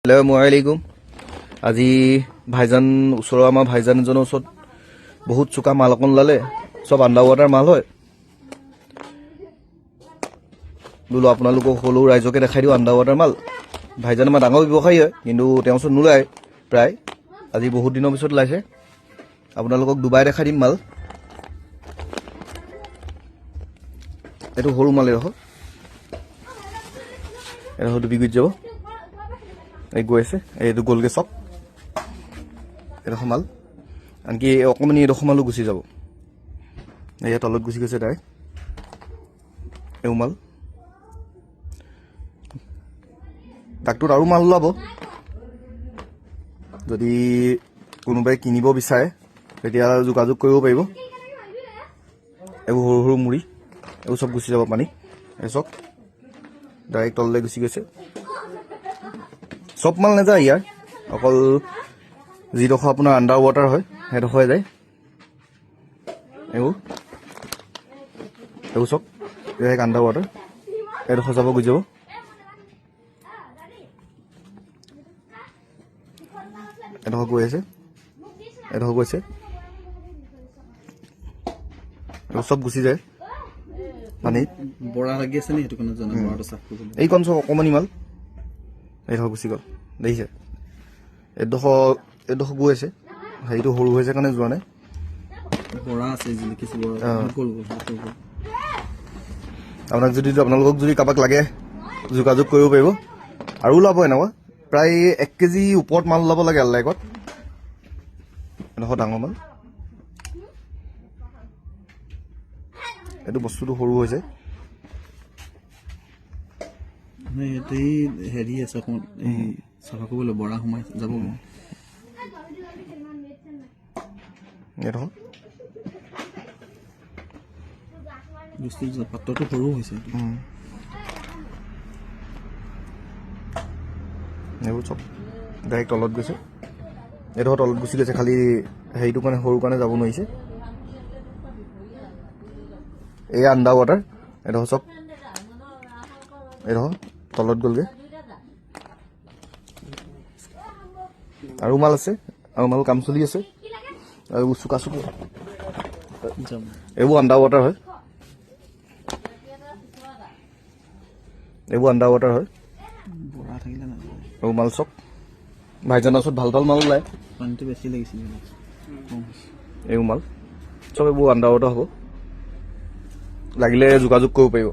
আসসালামাইকুম। আজি ভাইজান ওচৰৰ আমাৰ ভাইজান এজনৰ ওচৰত বহুত চোকা মাল অকণ ওলালে, চব আণ্ডাৰ ৱাটাৰ মাল হয়। বোলো আপোনালোকক সকলো ৰাইজকে দেখাই দিওঁ আণ্ডাৰ ৱাটাৰ মাল। ভাইজান আমাৰ ডাঙৰ ব্যৱসায়ী হয়, কিন্তু তেওঁৰ ওচৰত নোলায় প্ৰায়। আজি বহুত দিনৰ পিছত ওলাইছে, আপোনালোকক ডুবাই দেখাই দিম মাল। এইটো সৰু মাল, এডোখৰ ডুবি গুচি যাব। এই গৈ আছে, এইটো গ'লগৈ চব এডোখৰ মাল। আনকি অকণমানি এডোখৰ মালো গুচি যাব। এয়া তলত গুচি গৈছে ডাইৰেক্ট এও মাল। ডাকটোত আৰু মাল ওলাব। যদি কোনোবাই কিনিব বিচাৰে তেতিয়া যোগাযোগ কৰিব পাৰিব। এইবোৰ সৰু সৰু মুড়ি, এইবোৰ চব গুচি যাব পানী। এই চব ডাইৰেক্ট তললৈ গুচি গৈছে। চব মাল নাযায় ইয়াৰ, অকল যিডোখৰ আপোনাৰ আণ্ডাৰ ৱাটাৰ হয় সেইডোখৰে যায়। এইবোৰ চব ডাইৰেক্ট আণ্ডাৰ ৱাটাৰ, এইডোখৰ যাব গুচি যাব। এডোখৰ গৈ আছে, এডোখৰ গৈছে, চব গুচি যায় পানীত। বৰা লাগি আছে নি? সেইটো কাৰণে জানা বৰাটো চাফ কৰিব। এইকণ চব অকণমানি মাল, এইডোখৰ গুচি গ'ল। দেখিছে, এইডোখৰ গৈ আছে। হেৰিটো সৰু হৈছে কাৰণে যোৱা নাই। বৰা আছে লিখিছে বৰা। আপোনালোকক যদি কাৰোবাক লাগে যোগাযোগ কৰিব পাৰিব। আৰু ওলাব এনেকুৱা প্ৰায় 1 কেজি ওপৰত মাল ওলাব লাগে আল্লাইকত। এডোখৰ ডাঙৰ মাল, এইটো বস্তুটো সৰু হৈছে। হেৰি আছে অকণ চাফা কৰিবলৈ বৰা সোমাই যাব। এইডোখৰ পাত্ৰটো সৰু হৈছে। এইবোৰ চব ডাইৰেক্ট তলত গৈছে। এইডোখৰ তলত গুচি গৈছে, খালি হেৰিটো কাৰণে সৰু কাৰণে যাব নোৱাৰিছে। এয়া আণ্ডাৰ ৱাটাৰ, এইডোখৰ চব এইডোখৰ তলত গ'লগৈ। আৰু মাল আছে, আৰু মাল কাম চলি আছে। আৰু চোকা চোকা এইবোৰ আণ্ডাৰ ৱাটাৰ হয়, এইবোৰ আণ্ডাৰ ৱাটাৰ হয়। বৰা থাকিলে না এইবোৰ মাল চব ভাইজানৰ ওচৰত ভাল ভাল মাল ওলায়। পানীটো বেছি লাগিছিল। এইবোৰ মাল চব এইবোৰ আণ্ডাৰ ৱাটাৰ হ'ব। লাগিলে যোগাযোগ কৰিব পাৰিব।